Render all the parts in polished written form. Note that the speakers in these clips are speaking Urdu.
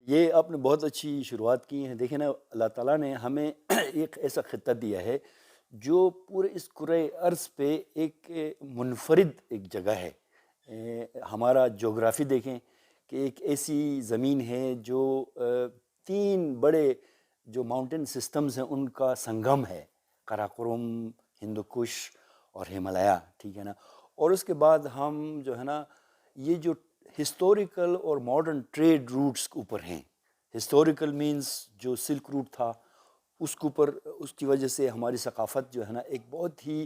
یہ آپ نے بہت اچھی شروعات کی ہے۔ دیکھیں نا، اللہ تعالیٰ نے ہمیں ایک ایسا خطہ دیا ہے جو پورے اس کرۂ ارض پہ ایک منفرد ایک جگہ ہے۔ ہمارا جغرافی دیکھیں کہ ایک ایسی زمین ہے جو تین بڑے جو ماؤنٹین سسٹمز ہیں ان کا سنگم ہے، قراقرم، ہندوکش اور ہمالیہ، ٹھیک ہے نا۔ اور اس کے بعد ہم جو ہے نا، یہ جو ہسٹوریکل اور ماڈرن ٹریڈ روٹس کے اوپر ہیں۔ ہسٹوریکل مینز جو سلک روٹ تھا اس کے اوپر، اس کی وجہ سے ہماری ثقافت جو ہے نا ایک بہت ہی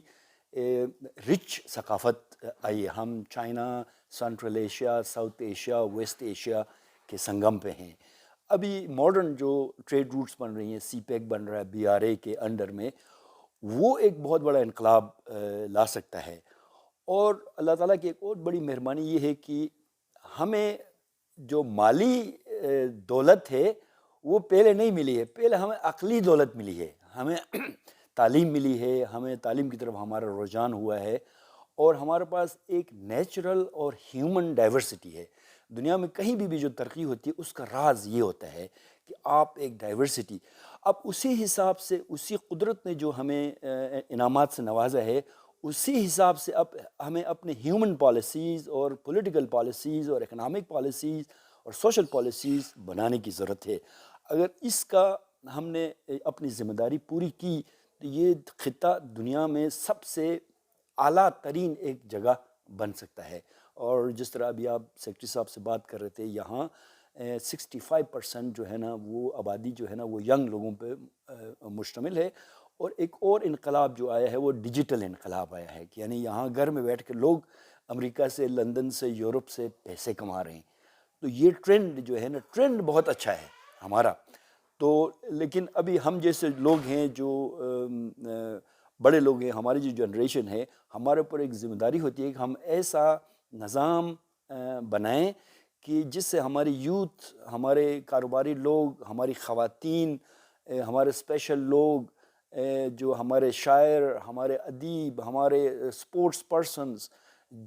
رچ ثقافت آئی ہے۔ ہم China, central Asia, south Asia, west Asia کے سنگم پہ ہیں۔ ابھی ماڈرن جو ٹریڈ روٹس بن رہی ہیں، سی پیک بن رہا ہے BRA کے انڈر میں، وہ ایک بہت بڑا انقلاب لا سکتا ہے۔ اور اللہ تعالیٰ کی ایک اور بڑی مہربانی یہ ہے کہ ہمیں جو مالی دولت ہے وہ پہلے نہیں ملی ہے، پہلے ہمیں عقلی دولت ملی ہے، ہمیں تعلیم ملی ہے، ہمیں تعلیم کی طرف ہمارا رجحان ہوا ہے، اور ہمارے پاس ایک نیچرل اور ہیومن ڈائیورسٹی ہے۔ دنیا میں کہیں بھی جو ترقی ہوتی ہے اس کا راز یہ ہوتا ہے کہ آپ ایک ڈائیورسٹی، اب اسی حساب سے اسی قدرت نے جو ہمیں انعامات سے نوازا ہے، اسی حساب سے اب ہمیں اپنے ہیومن پالیسیز اور پولیٹیکل پالیسیز اور اکنامک پالیسیز اور سوشل پالیسیز بنانے کی ضرورت ہے۔ اگر اس کا ہم نے اپنی ذمہ داری پوری کی تو یہ خطہ دنیا میں سب سے اعلیٰ ترین ایک جگہ بن سکتا ہے۔ اور جس طرح ابھی آپ سیکرٹری صاحب سے بات کر رہے تھے، یہاں 65% جو ہے نا وہ آبادی جو ہے نا وہ ینگ لوگوں پہ مشتمل ہے۔ اور ایک اور انقلاب جو آیا ہے وہ ڈیجیٹل انقلاب آیا ہے، کہ یعنی یہاں گھر میں بیٹھ کے لوگ امریکہ سے، لندن سے، یورپ سے پیسے کما رہے ہیں۔ تو یہ ٹرینڈ جو ہے نا، ٹرینڈ بہت اچھا ہے ہمارا تو، لیکن ابھی ہم جیسے لوگ ہیں جو بڑے لوگ ہیں، ہماری جو جنریشن ہے، ہمارے اوپر ایک ذمہ داری ہوتی ہے کہ ہم ایسا نظام بنائیں کہ جس سے ہماری یوتھ، ہمارے کاروباری لوگ، ہماری خواتین، ہمارے اسپیشل لوگ، جو ہمارے شاعر، ہمارے ادیب، ہمارے اسپورٹس پرسنز،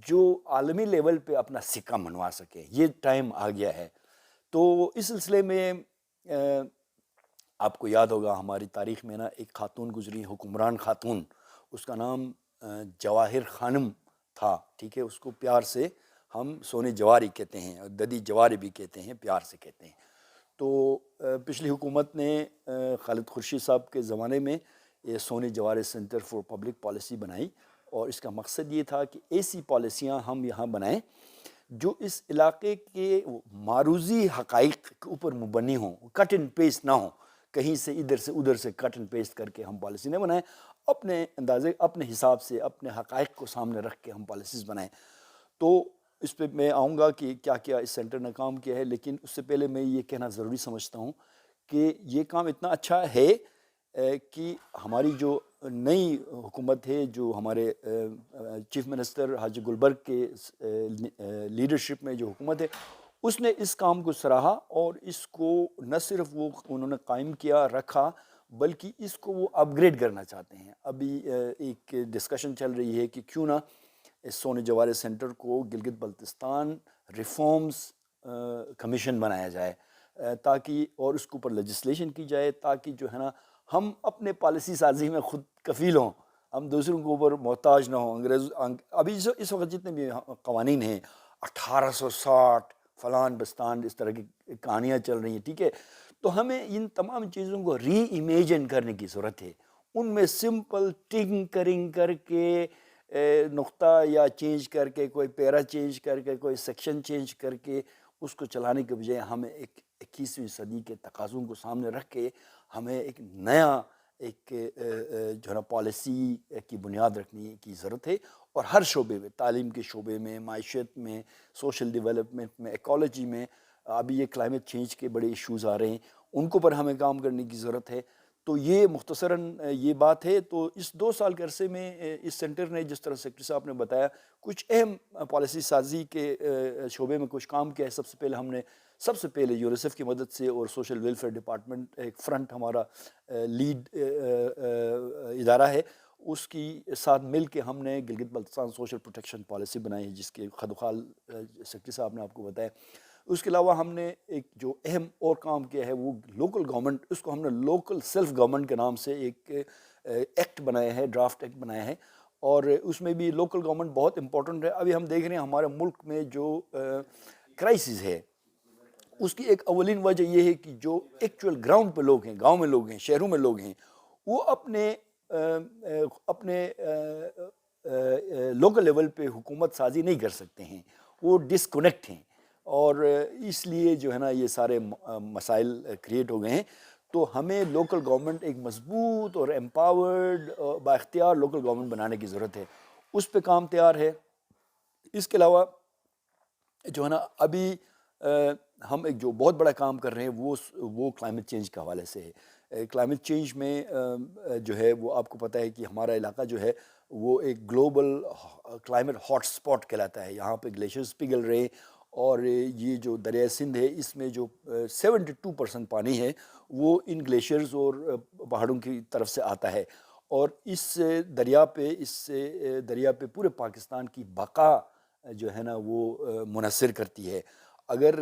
جو عالمی لیول پہ اپنا سکہ منوا سکیں۔ یہ ٹائم آ گیا ہے۔ تو اس سلسلے میں آپ کو یاد ہوگا ہماری تاریخ میں نا ایک خاتون گزری، حکمران خاتون، اس کا نام جواہر خانم تھا، ٹھیک ہے۔ اس کو پیار سے ہم سونے جواری کہتے ہیں، اور ددی جواری بھی کہتے ہیں، پیار سے کہتے ہیں۔ تو پچھلی حکومت نے خالد خورشید صاحب کے زمانے میں یہ سونے جواری سینٹر فار پبلک پالیسی بنائی، اور اس کا مقصد یہ تھا کہ ایسی پالیسیاں ہم یہاں بنائیں جو اس علاقے کے معروضی حقائق کے اوپر مبنی ہوں، کٹ اینڈ پیسٹ نہ ہوں، کہیں سے ادھر سے ادھر سے کٹ اینڈ پیسٹ کر کے ہم پالیسی نہ بنائیں، اپنے اندازے، اپنے حساب سے، اپنے حقائق کو سامنے رکھ کے ہم پالیسیز بنائیں۔ تو اس پہ میں آؤں گا کہ کیا کیا اس سینٹر نے کام کیا ہے، لیکن اس سے پہلے میں یہ کہنا ضروری سمجھتا ہوں کہ یہ کام اتنا اچھا ہے کہ ہماری جو نئی حکومت ہے، جو ہمارے چیف منسٹر حاجی گلبرگ کے لیڈرشپ میں جو حکومت ہے، اس نے اس کام کو سراہا، اور اس کو نہ صرف وہ انہوں نے قائم کیا رکھا، بلکہ اس کو وہ اپ گریڈ کرنا چاہتے ہیں۔ ابھی ایک ڈسکشن چل رہی ہے کہ کیوں نہ اس سونے جوارے سینٹر کو گلگت بلتستان ریفارمز کمیشن بنایا جائے، تاکہ، اور اس کے اوپر لیجسلیشن کی جائے، تاکہ جو ہے نا ہم اپنے پالیسی سازی میں خود کفیل ہوں، ہم دوسروں کے اوپر محتاج نہ ہوں۔ ابھی اس وقت جتنے بھی قوانین ہیں، 1860 فلان بستان، اس طرح کی کہانیاں چل رہی ہیں، ٹھیک ہے۔ تو ہمیں ان تمام چیزوں کو ری امیجن کرنے کی ضرورت ہے، ان میں سمپل ٹنکرنگ کر کے، نقطہ یا چینج کر کے، کوئی پیرا چینج کر کے، کوئی سیکشن چینج کر کے اس کو چلانے کے بجائے ہمیں ایک 21ویں صدی کے تقاضوں کو سامنے رکھ کے ہمیں ایک نیا ایک جو ہے نا پالیسی کی بنیاد رکھنے کی ضرورت ہے، اور ہر شعبے میں، تعلیم کے شعبے میں، معیشت میں، سوشل ڈیولپمنٹ میں، ایکالوجی میں، ابھی یہ کلائمیٹ چینج کے بڑے ایشوز آ رہے ہیں، ان کے اوپر ہمیں کام کرنے کی ضرورت ہے۔ تو یہ مختصراً یہ بات ہے۔ تو اس 2 سال کے عرصے میں اس سینٹر نے، جس طرح سیکرٹری صاحب نے بتایا، کچھ اہم پالیسی سازی کے شعبے میں کچھ کام کیا ہے۔ سب سے پہلے یونیسیف کی مدد سے، اور سوشل ویلفیئر ڈپارٹمنٹ ایک فرنٹ ہمارا لیڈ ادارہ ہے، اس کی ساتھ مل کے ہم نے Gilgit Baltistan social protection policy بنائی ہے، جس کے خدوخال سیکرٹری صاحب نے آپ کو بتایا۔ اس کے علاوہ ہم نے ایک جو اہم اور کام کیا ہے وہ لوکل گورنمنٹ، اس کو ہم نے لوکل سیلف گورنمنٹ کے نام سے ایک ایکٹ بنایا ہے، ڈرافٹ ایکٹ بنایا ہے، اور اس میں بھی لوکل گورنمنٹ بہت امپورٹنٹ ہے۔ ابھی ہم دیکھ رہے ہیں ہمارے ملک میں جو کرائسس ہے، اس کی ایک اولین وجہ یہ ہے کہ جو ایکچوئل گراؤنڈ پہ لوگ ہیں، گاؤں میں لوگ ہیں، شہروں میں لوگ ہیں، وہ اپنے لوکل لیول پہ حکومت سازی نہیں کر سکتے ہیں، وہ ڈسکنیکٹ ہیں، اور اس لیے جو ہے نا یہ سارے مسائل کریٹ ہو گئے ہیں۔ تو ہمیں لوکل گورنمنٹ ایک مضبوط اور امپاورڈ با اختیار لوکل گورنمنٹ بنانے کی ضرورت ہے، اس پہ کام تیار ہے۔ اس کے علاوہ جو ہے نا ابھی ہم ایک جو بہت بڑا کام کر رہے ہیں وہ کلائمیٹ چینج کے حوالے سے ہے۔ کلائمیٹ چینج میں جو ہے وہ آپ کو پتہ ہے کہ ہمارا علاقہ جو ہے وہ ایک گلوبل کلائمیٹ ہاٹ سپاٹ کہلاتا ہے، یہاں پہ گلیشیئرز پگھل رہے ہیں، اور یہ جو دریائے سندھ ہے اس میں جو 72% پانی ہے وہ ان گلیشیئرز اور پہاڑوں کی طرف سے آتا ہے، اور اس دریا پہ پورے پاکستان کی بقا جو ہے نا وہ منحصر کرتی ہے۔ اگر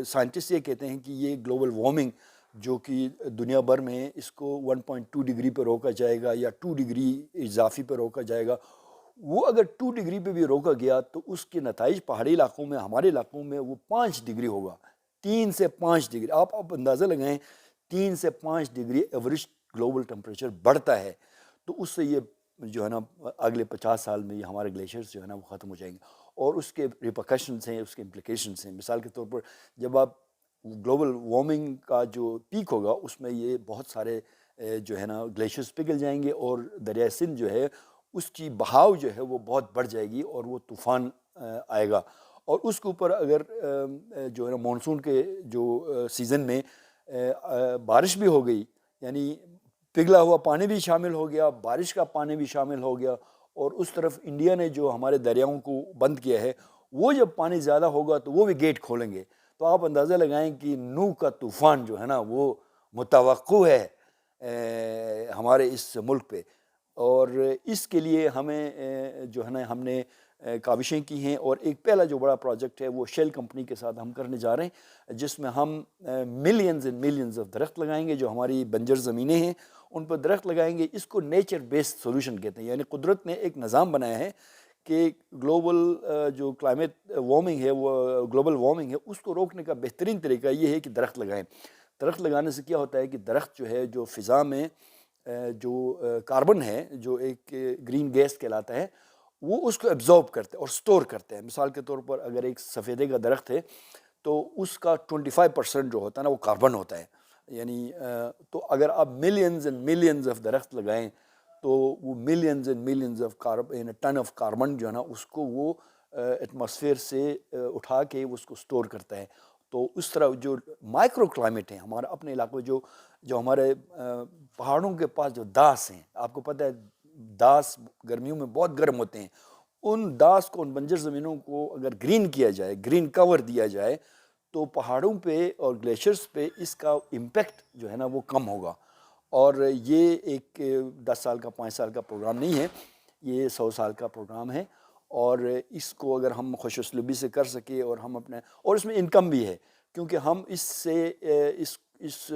سائنٹسٹ یہ کہتے ہیں کہ یہ گلوبل وارمنگ جو کہ دنیا بھر میں اس کو 1.2 ڈگری پہ روکا جائے گا یا 2 ڈگری اضافی پہ روکا جائے گا، وہ اگر 2 ڈگری پہ بھی روکا گیا تو اس کے نتائج پہاڑی علاقوں میں، ہمارے علاقوں میں وہ 5 ڈگری ہوگا، 3 سے 5 ڈگری۔ آپ اندازہ لگائیں 3 سے 5 ڈگری ایوریج گلوبل ٹمپریچر بڑھتا ہے، تو اس سے یہ جو ہے نا اگلے 50 سال میں یہ ہمارے گلیشیئرز جو ہے نا وہ ختم ہو جائیں گے، اور اس کے ریپرکشنز ہیں، اس کے امپلیکیشنز ہیں۔ مثال کے طور پر جب آپ گلوبل وارمنگ کا جو پیک ہوگا اس میں یہ بہت سارے جو ہے نا گلیشیئرز پگھل جائیں گے، اور دریائے سندھ جو ہے اس کی بہاؤ جو ہے وہ بہت بڑھ جائے گی، اور وہ طوفان آئے گا، اور اس کے اوپر اگر جو ہے نا مانسون کے جو سیزن میں بارش بھی ہو گئی، یعنی پگھلا ہوا پانی بھی شامل ہو گیا، بارش کا پانی بھی شامل ہو گیا، اور اس طرف انڈیا نے جو ہمارے دریاؤں کو بند کیا ہے، وہ جب پانی زیادہ ہوگا تو وہ بھی گیٹ کھولیں گے، تو آپ اندازہ لگائیں کہ نوح کا طوفان جو ہے نا وہ متوقع ہے ہمارے اس ملک پہ، اور اس کے لیے ہمیں جو ہے نا ہم نے کاوشیں کی ہیں، اور ایک پہلا جو بڑا پروجیکٹ ہے وہ شیل کمپنی کے ساتھ ہم کرنے جا رہے ہیں، جس میں ہم ملینز اینڈ ملینز آف درخت لگائیں گے، جو ہماری بنجر زمینیں ہیں ان پر درخت لگائیں گے۔ اس کو نیچر بیسڈ سولوشن کہتے ہیں، یعنی قدرت نے ایک نظام بنایا ہے کہ گلوبل جو کلائمیٹ وارمنگ ہے، وہ گلوبل وارمنگ ہے، اس کو روکنے کا بہترین طریقہ یہ ہے کہ درخت لگائیں۔ درخت لگانے سے کیا ہوتا ہے کہ درخت جو ہے جو فضا میں جو کاربن ہے جو ایک گرین گیس کہلاتا ہے، وہ اس کو ایبزارب کرتے ہیں اور سٹور کرتے ہیں۔ مثال کے طور پر اگر ایک سفیدے کا درخت ہے تو اس کا 25% جو ہوتا ہے نا وہ کاربن ہوتا ہے، یعنی تو اگر آپ ملینز اینڈ ملینز آف درخت لگائیں تو وہ millions and millions of carbon, ton of carbon جو ہے نا اس کو وہ ایٹماسفیئر سے اٹھا کے اس کو سٹور کرتا ہے۔ تو اس طرح جو مائکرو کلائمیٹ ہیں ہمارا اپنے علاقوں جو ہمارے پہاڑوں کے پاس جو داس ہیں، آپ کو پتہ ہے داس گرمیوں میں بہت گرم ہوتے ہیں، ان داس کو، ان بنجر زمینوں کو اگر گرین کیا جائے، گرین کور دیا جائے، تو پہاڑوں پہ اور گلیشیئرز پہ اس کا امپیکٹ جو ہے نا وہ کم ہوگا۔ اور یہ ایک 10 سال کا 5 سال کا پروگرام نہیں ہے، یہ 100 سال کا پروگرام ہے، اور اس کو اگر ہم خوش اسلوبی سے کر سکے اور ہم اپنے، اور اس میں انکم بھی ہے، کیونکہ ہم اس سے اس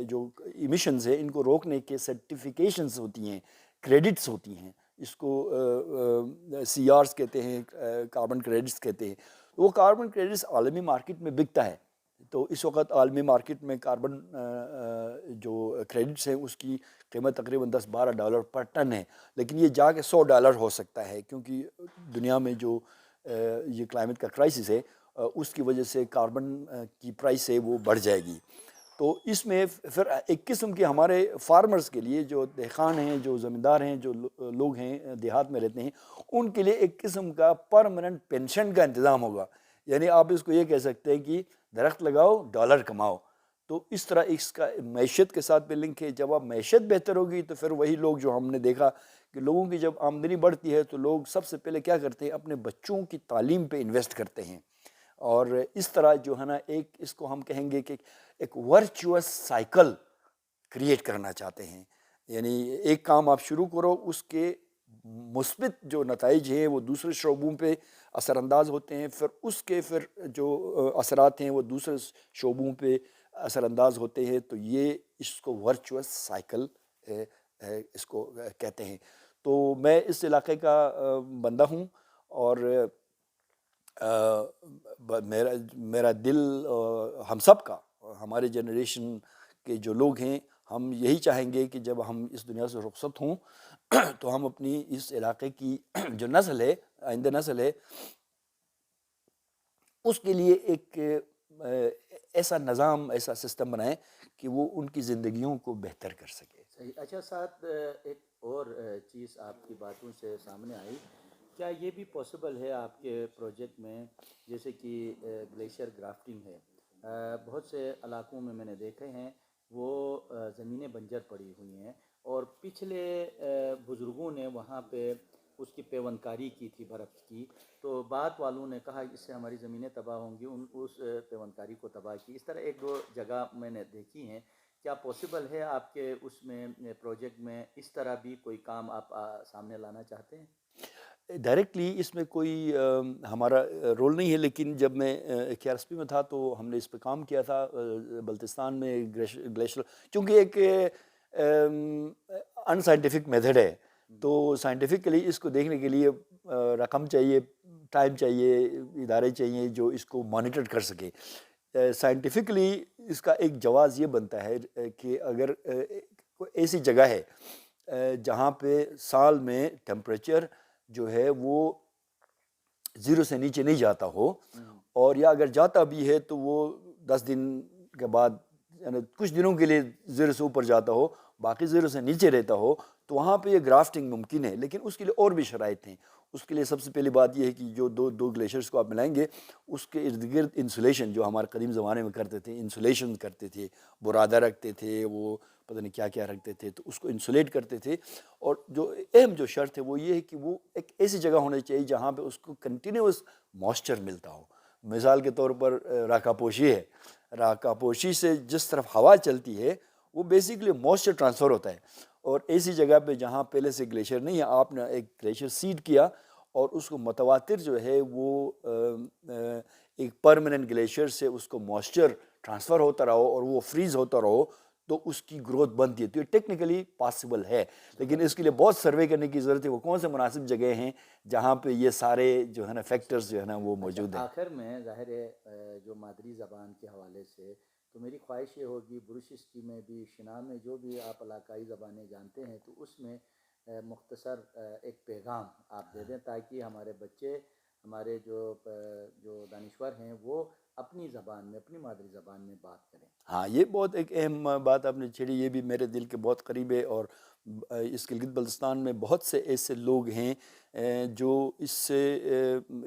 جو ایمیشنز ہیں ان کو روکنے کے سرٹیفیکیشنز ہوتی ہیں، کریڈٹس ہوتی ہیں، اس کو سی آرز کہتے ہیں، کاربن کریڈٹس کہتے ہیں۔ وہ کاربن کریڈٹس عالمی مارکیٹ میں بکتا ہے، تو اس وقت عالمی مارکیٹ میں کاربن جو کریڈٹس ہیں اس کی قیمت تقریباً $10-12 پر ٹن ہے، لیکن یہ جا کے $100 ہو سکتا ہے، کیونکہ دنیا میں جو یہ کلائمیٹ کا کرائسس ہے اس کی وجہ سے کاربن کی پرائس ہے وہ بڑھ جائے گی۔ تو اس میں پھر ایک قسم کے ہمارے فارمرز کے لیے، جو دہقان ہیں، جو زمیندار ہیں، جو لوگ ہیں دیہات میں رہتے ہیں، ان کے لیے ایک قسم کا پرماننٹ پینشن کا انتظام ہوگا، یعنی آپ اس کو یہ کہہ سکتے ہیں کہ درخت لگاؤ ڈالر کماؤ۔ تو اس طرح اس کا معیشت کے ساتھ بھی لنک ہے۔ جب آپ معیشت بہتر ہوگی تو پھر وہی لوگ جو ہم نے دیکھا کہ لوگوں کی جب آمدنی بڑھتی ہے تو لوگ سب سے پہلے کیا کرتے ہیں، اپنے بچوں کی تعلیم پہ انویسٹ کرتے ہیں، اور اس طرح جو ہے نا ایک اس کو ہم کہیں گے کہ ایک ورچوئس سائیکل کریٹ کرنا چاہتے ہیں، یعنی ایک کام آپ شروع کرو، اس کے مثبت جو نتائج ہیں وہ دوسرے شعبوں پہ اثر انداز ہوتے ہیں، پھر اس کے پھر جو اثرات ہیں وہ دوسرے شعبوں پہ اثر انداز ہوتے ہیں، تو یہ اس کو ورچوئس سائیکل اس کو کہتے ہیں۔ تو میں اس علاقے کا بندہ ہوں، اور میرا دل ہم سب کا، ہمارے جنریشن کے جو لوگ ہیں، ہم یہی چاہیں گے کہ جب ہم اس دنیا سے رخصت ہوں تو ہم اپنی اس علاقے کی جو نسل ہے، آئندہ نسل ہے، اس کے لیے ایک ایسا نظام، ایسا سسٹم بنائیں کہ وہ ان کی زندگیوں کو بہتر کر سکے۔ صحیح۔ اچھا، ساتھ ایک اور چیز آپ کی باتوں سے سامنے آئی، کیا یہ بھی پاسبل ہے آپ کے پروجیکٹ میں، جیسے کہ گلیشیئر گرافٹنگ ہے، بہت سے علاقوں میں نے دیکھے ہیں وہ زمینیں بنجر پڑی ہوئی ہیں، اور پچھلے بزرگوں نے وہاں پہ اس کی پیوند کاری کی تھی برف کی، تو بعد والوں نے کہا اس سے ہماری زمینیں تباہ ہوں گی، اس پیوند کاری کو تباہ کی۔ اس طرح ایک دو جگہ میں نے دیکھی ہیں۔ کیا پاسبل ہے آپ کے اس میں پروجیکٹ میں اس طرح بھی کوئی کام آپ سامنے لانا چاہتے ہیں؟ ڈائریکٹلی اس میں کوئی ہمارا رول نہیں ہے، لیکن جب میں KRSP میں تھا تو ہم نے اس پہ کام کیا تھا بلتستان میں گلیشیئر، چونکہ ایک ان سائنٹیفک میتھڈ ہے، تو سائنٹیفکلی اس کو دیکھنے کے لیے رقم چاہیے، ٹائم چاہیے، ادارے چاہیے جو اس کو مانیٹر کر سکے۔ سائنٹیفکلی اس کا ایک جواز یہ بنتا ہے کہ اگر کوئی ایسی جگہ ہے جہاں پہ سال میں ٹیمپریچر جو ہے وہ 0 سے نیچے نہیں جاتا ہو، اور یا اگر جاتا بھی ہے تو وہ 10 دن کے بعد، یعنی کچھ دنوں کے لیے 0 سے اوپر جاتا ہو، باقی 0 سے نیچے رہتا ہو، تو وہاں پہ یہ گرافٹنگ ممکن ہے۔ لیکن اس کے لیے اور بھی شرائط ہیں۔ اس کے لیے سب سے پہلی بات یہ ہے کہ جو دو گلیشیئرس کو آپ ملائیں گے، اس کے ارد گرد انسولیشن، جو ہمارے قدیم زمانے میں کرتے تھے، انسولیشن کرتے تھے، برادہ رکھتے تھے، وہ پتہ نہیں کیا کیا رکھتے تھے، تو اس کو انسولیٹ کرتے تھے۔ اور جو اہم جو شرط ہے وہ یہ ہے کہ وہ ایک ایسی جگہ ہونی چاہیے جہاں پہ اس کو کنٹینیوس موئسچر ملتا ہو۔ مثال کے طور پر راکا پوشی ہے، راکا پوشی سے جس طرف ہوا چلتی ہے وہ بیسیکلی موئسچر ٹرانسفر ہوتا ہے، اور ایسی جگہ پہ جہاں پہلے سے گلیشیئر نہیں ہے، آپ نے ایک گلیشیئر سیڈ کیا اور اس کو متواتر جو ہے وہ ایک پرماننٹ گلیشیئر سے اس کو موئسچر ٹرانسفر ہوتا رہو اور وہ فریز ہوتا رہو، تو اس کی گروتھ بنتی ہے۔ تو یہ ٹیکنیکلی پاسبل ہے، لیکن اس کے لیے بہت سروے کرنے کی ضرورت ہے، وہ کون سے مناسب جگہ ہیں جہاں پہ یہ سارے جو ہے نا فیکٹرز جو ہے نا وہ اچھا، موجود ہیں۔ آخر میں ظاہر ہے جو مادری زبان کے حوالے سے تو میری خواہش یہ ہوگی، بروشسکی میں بھی، شنا میں جو بھی آپ علاقائی زبانیں جانتے ہیں، تو اس میں مختصر ایک پیغام آپ دے دیں تاکہ ہمارے بچے، ہمارے جو دانشور ہیں، وہ اپنی زبان میں، اپنی مادری زبان میں بات کریں۔ ہاں، یہ بہت ایک اہم بات آپ نے چھیڑی، یہ بھی میرے دل کے بہت قریب ہے، اور اس گلگت بلتستان میں بہت سے ایسے لوگ ہیں جو اس سے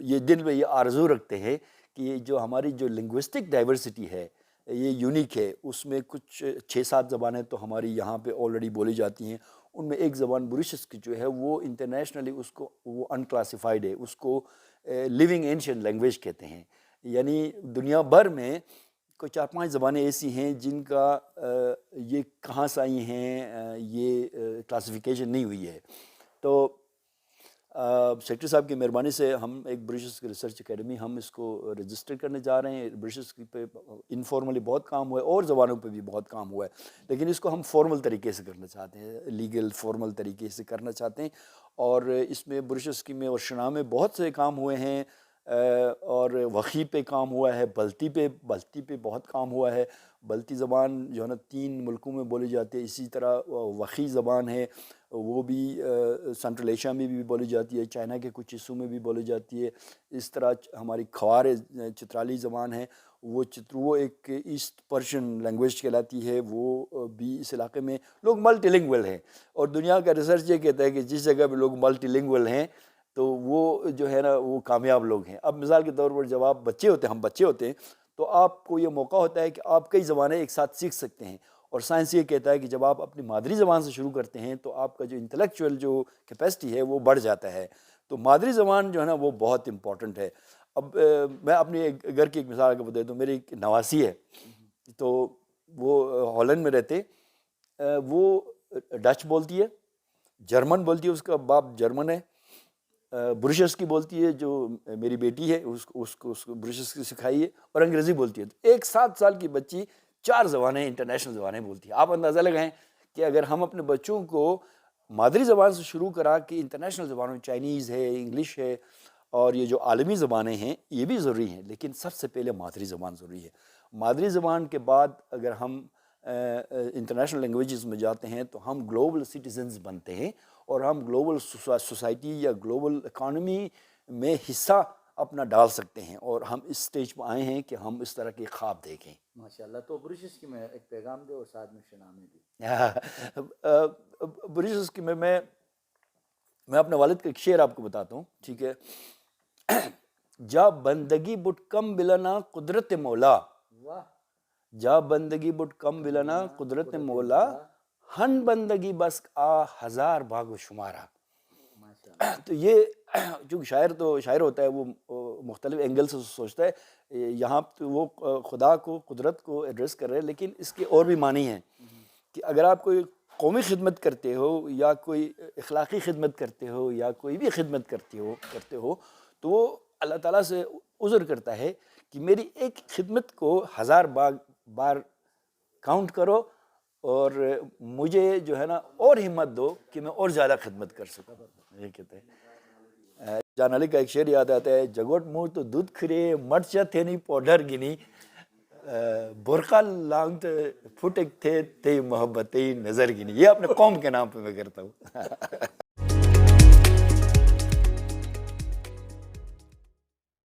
یہ دل میں یہ آرزو رکھتے ہیں کہ جو ہماری جو لنگوسٹک ڈائیورسٹی ہے یہ یونیک ہے۔ اس میں کچھ 6-7 زبانیں تو ہماری یہاں پہ آلریڈی بولی جاتی ہیں، ان میں ایک زبان بروشس کی جو ہے وہ انٹرنیشنلی اس کو وہ انکلاسیفائڈ ہے، اس کو لیونگ اینشینٹ لینگویج کہتے ہیں۔ یعنی دنیا بھر میں کوئی 4-5 زبانیں ایسی ہیں جن کا یہ کہاں سے آئی ہیں یہ کلاسیفیکیشن نہیں ہوئی ہے۔ تو سیکٹری صاحب کی مہربانی سے ہم ایک بروشس ریسرچ اکیڈمی ہم اس کو رجسٹر کرنے جا رہے ہیں۔ بروشس پہ انفارملی بہت کام ہوا ہے، اور زبانوں پہ بھی بہت کام ہوا ہے، لیکن اس کو ہم فارمل طریقے سے کرنا چاہتے ہیں، لیگل فارمل طریقے سے کرنا چاہتے ہیں، اور اس میں بروشس میں اور شنا میں بہت سے کام ہوئے ہیں، اور وخی پہ کام ہوا ہے، بلتی پہ بہت کام ہوا ہے۔ بلتی زبان جو ہے نا 3 ملکوں میں بولی جاتی ہے، اسی طرح وخی زبان ہے، وہ بھی سنٹرل ایشیا میں بھی بولی جاتی ہے، چائنا کے کچھ حصوں میں بھی بولی جاتی ہے۔ اس طرح ہماری کھوار چترالی زبان ہے، وہ ایک ایسٹ پرشین لینگویج کہلاتی ہے، وہ بھی اس علاقے میں لوگ ملٹی لنگول ہیں، اور دنیا کا ریسرچ یہ کہتا ہے کہ جس جگہ پہ لوگ ملٹی لنگول ہیں تو وہ جو ہے نا وہ کامیاب لوگ ہیں۔ اب مثال کے طور پر جب آپ بچے ہوتے ہیں، ہم بچے ہوتے ہیں، تو آپ کو یہ موقع ہوتا ہے کہ آپ کئی زبانیں ایک ساتھ سیکھ سکتے ہیں، اور سائنس یہ کہتا ہے کہ جب آپ اپنی مادری زبان سے شروع کرتے ہیں تو آپ کا جو انٹلیکچوئل جو کیپیسٹی ہے وہ بڑھ جاتا ہے۔ تو مادری زبان جو ہے نا وہ بہت امپورٹنٹ ہے۔ اب میں اپنے گھر کی ایک مثال کو بتا دوں، میری ایک نواسی ہے، تو وہ ہالینڈ میں رہتے، وہ ڈچ بولتی ہے، جرمن بولتی ہے، اس کا باپ جرمن ہے، برشس کی بولتی ہے، جو میری بیٹی ہے اس کو برشس کی سکھائی ہے، اور انگریزی بولتی ہے. تو ایک 7 سال کی بچی 4 زبانیں انٹرنیشنل زبانیں بولتی ہے. آپ اندازہ لگائیں کہ اگر ہم اپنے بچوں کو مادری زبان سے شروع کرا کہ انٹرنیشنل زبانوں، چائنیز ہے، انگلش ہے، اور یہ جو عالمی زبانیں ہیں یہ بھی ضروری ہیں، لیکن سب سے پہلے مادری زبان ضروری ہے. مادری زبان کے بعد اگر ہم انٹرنیشنل لینگویجز میں جاتے ہیں تو ہم گلوبل سٹیزنز بنتے ہیں، اور ہم گلوبل سوسائٹی یا گلوبل اکانومی میں حصہ اپنا ڈال سکتے ہیں، اور ہم اس سٹیج پہ آئے ہیں کہ ہم اس طرح کے خواب دیکھیں. ماشاءاللہ. تو برشس کی میں ایک پیغام دے اور ساتھ میں شنامے بھی. برشس کی میں اپنے والد کا ایک شعر آپ کو بتاتا ہوں، ٹھیک ہے. جا بندگی بٹ کم بلنا قدرت مولا، واہ. جا بندگی بٹ کم بلنا قدرت مولا، ہن بندگی بس آ ہزار باغ و شمارا. ماشاءاللہ. تو یہ جو شاعر ہوتا ہے وہ مختلف اینگل سے سوچتا ہے. یہاں تو وہ خدا کو، قدرت کو ایڈریس کر رہے ہیں، لیکن اس کے اور بھی معنی ہیں کہ اگر آپ کوئی قومی خدمت کرتے ہو یا کوئی اخلاقی خدمت کرتے ہو یا کوئی بھی خدمت کرتے ہو تو وہ اللہ تعالیٰ سے عذر کرتا ہے کہ میری ایک خدمت کو 1000 بار کاؤنٹ کرو، اور مجھے جو ہے نا اور ہمت دو کہ میں اور زیادہ خدمت کر سکوں. یہ کہتے ہیں. جان علی کا ایک شعر یاد آتا ہے، جگوٹ منہ تو دودھ کھرے مرچا تھے نہیں پاؤڈر گنی، برقع لانگ پھٹک تھے تے محبت نظر گنی. یہ اپنے قوم کے نام پہ میں کرتا ہوں.